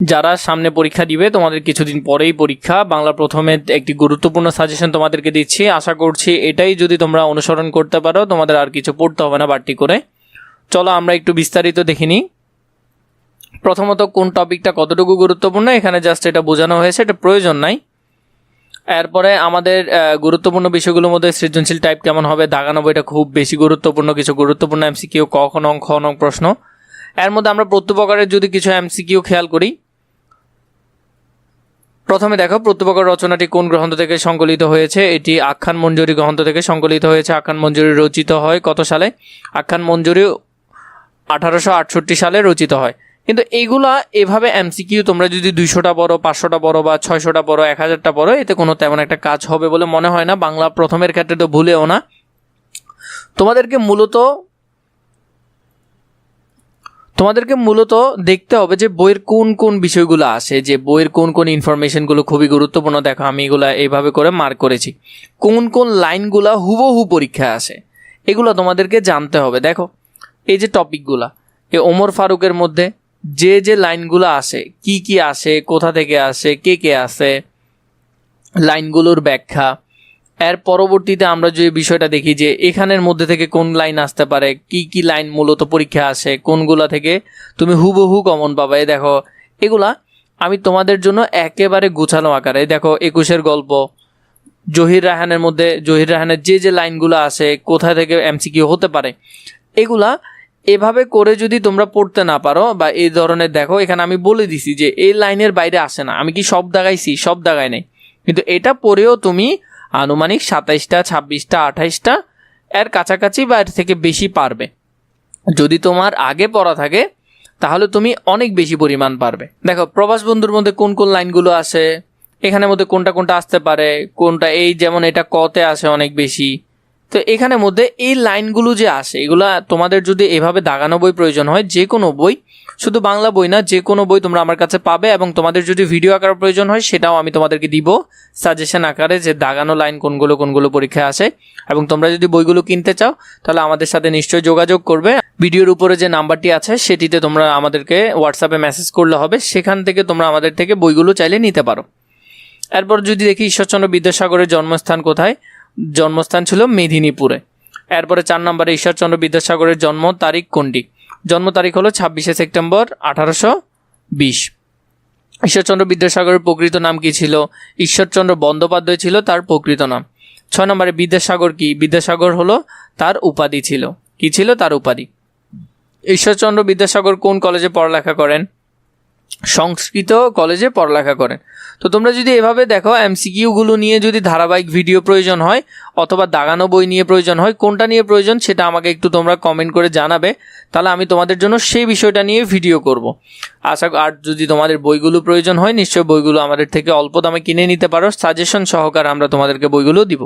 যারা সামনে পরীক্ষা দিবে, তোমাদের কিছুদিন পরেই পরীক্ষা, বাংলা প্রথমে একটি গুরুত্বপূর্ণ সাজেশন তোমাদেরকে দিচ্ছি। আশা করছি এটাই যদি তোমরা অনুসরণ করতে পারো, তোমাদের আর কিছু পড়তে হবে না বাড়তি করে। চলো আমরা একটু বিস্তারিত দেখে নিই। প্রথমত কোন টপিকটা কতটুকু গুরুত্বপূর্ণ, এখানে জাস্ট এটা বোঝানো হয়েছে, এটা প্রয়োজন নাই। এরপরে আমাদের গুরুত্বপূর্ণ বিষয়গুলোর মধ্যে সৃজনশীল টাইপ কেমন হবে, দাগানো বইটা খুব বেশি গুরুত্বপূর্ণ, কিছু গুরুত্বপূর্ণ এমসিকিউ, ক নং খ নং প্রশ্ন। এর মধ্যে আমরা প্রত্যুপকারের যদি কিছু এমসিকিউ খেয়াল করি, প্রথমে দেখো প্রত্যুপকার রচনাটি কোন গ্রন্থ থেকে সংকলিত হয়েছে। এটি আখ্যান মঞ্জুরি গ্রন্থ থেকে সংকলিত হয়েছে। আখ্যান মঞ্জুরি রচিত হয় কত সালে? আখ্যান মঞ্জুরি 1868 সালে রচিত হয়। কিন্তু এইগুলা এভাবে এমসিকিউ তোমরা যদি 200টা পড়ো, 500টা পড়ো বা 600টা পড়ো, 1000টা পড়ো, এতে কোনো তেমন একটা কাজ হবে বলে মনে হয় না। বাংলা প্রথমের ক্ষেত্রে তো ভুলেও না। তোমাদেরকে মূলত দেখতে হবে যে বইয়ের কোন কোন বিষয়গুলো আসে, যে বইয়ের কোন কোন ইনফরমেশনগুলো খুবই গুরুত্বপূর্ণ। দেখো আমি এগুলা এইভাবে করে মার্ক করেছি। কোন কোন লাইনগুলা হুবহু পরীক্ষায় আসে, এগুলো তোমাদেরকে জানতে হবে। দেখো এই যে টপিকগুলা, এই ওমর ফারুকের মধ্যে যে লাইনগুলো আসে, কি কি আসে, কোথা থেকে আসে, কে আসে, লাইনগুলোর ব্যাখ্যা। এর পরবর্তীতে আমরা যে বিষয়টা দেখি যে এখানের মধ্যে থেকে কোন লাইন আসতে পারে, কি লাইন মূলত পরীক্ষা আসে, কোনগুলা থেকে তুমি হুবহু কমন পাবে। দেখো এগুলা আমি তোমাদের জন্য একেবারে গুছানো আকারে, দেখো 21-এর গল্প, জহির রায়হানের মধ্যে জহির রায়হানের যে লাইনগুলো আসে, কোথা থেকে এমসিকিউ হতে পারে, এগুলা এভাবে করে যদি তোমরা পড়তে না পারো বা এই ধরনের, দেখো এখানে আমি বলে দিছি যে এই লাইনের বাইরে আসে না। আমি কি সব দাগাইছি? সব দাগাই নাই, কিন্তু এটা পড়েও তুমি আনুমানিক 27টা, 26টা, 28টা এর কাছাকাছি বা এর থেকে বেশি পারবে। যদি তোমার আগে পড়া থাকে তাহলে তুমি অনেক বেশি পরিমাণ পারবে। দেখো প্রবাস বন্ধুর মধ্যে কোন কোন লাইনগুলো আসে, এখানের মধ্যে কোনটা আসতে পারে, কোনটা এই যেমন এটা কতে আসে অনেক বেশি। তো এখানের মধ্যে এই লাইনগুলো যে আসে, এগুলা তোমাদের যদি এভাবে দাগানো বই প্রয়োজন হয়, যে কোনো বই, শুধু বাংলা বই না, যে কোনো বই তোমরা আমার কাছে পাবে। এবং তোমাদের যদি ভিডিও আকার প্রয়োজন হয় সেটাও আমি তোমাদেরকে দিব সাজেশন আকারে, যে দাগানো লাইন কোনগুলো পরীক্ষায় আসে। এবং তোমরা যদি বইগুলো কিনতে চাও তাহলে আমাদের সাথে নিশ্চয়ই যোগাযোগ করবে। ভিডিওর উপরে যে নাম্বারটি আছে সেটিতে তোমরা আমাদেরকে হোয়াটসঅ্যাপে মেসেজ করলে হবে, সেখান থেকে তোমরা আমাদের থেকে বইগুলো চাইলে নিতে পারো। এরপর যদি দেখি ঈশ্বরচন্দ্র বিদ্যাসাগরের জন্মস্থান কোথায়, জন্মস্থান ছিল মেদিনীপুরে। এরপরে 4 নম্বরে ঈশ্বরচন্দ্র বিদ্যাসাগরের জন্ম তারিখ কোনটি? জন্ম তারিখ হলো 26শে সেপ্টেম্বর 1820। ঈশ্বরচন্দ্র বিদ্যাসাগরের প্রকৃত নাম কি ছিল? ঈশ্বরচন্দ্র বন্দ্যোপাধ্যায় ছিল তার প্রকৃত নাম। 6 নম্বরে বিদ্যাসাগর কি? বিদ্যাসাগর হলো তার উপাধি ছিল। কি ছিল তার উপাধি? ঈশ্বরচন্দ্র বিদ্যাসাগর কোন কলেজে পড়ালেখা করেন? সংস্কৃত কলেজে পড়ালেখা করেন। তো তোমরা যদি এভাবে দেখো, এমসিকিউগুলো নিয়ে যদি ধারাবাহিক ভিডিও প্রয়োজন হয় অথবা দাগানো বই নিয়ে প্রয়োজন হয়, কোনটা নিয়ে প্রয়োজন সেটা আমাকে একটু তোমরা কমেন্ট করে জানাবে, তাহলে আমি তোমাদের জন্য সেই বিষয়টা নিয়ে ভিডিও করব। আর যদি তোমাদের বইগুলো প্রয়োজন হয়, নিশ্চয়ই বইগুলো আমাদের থেকে অল্প দামে কিনে নিতে পারো, সাজেশন সহকারে আমরা তোমাদেরকে বইগুলো দিব।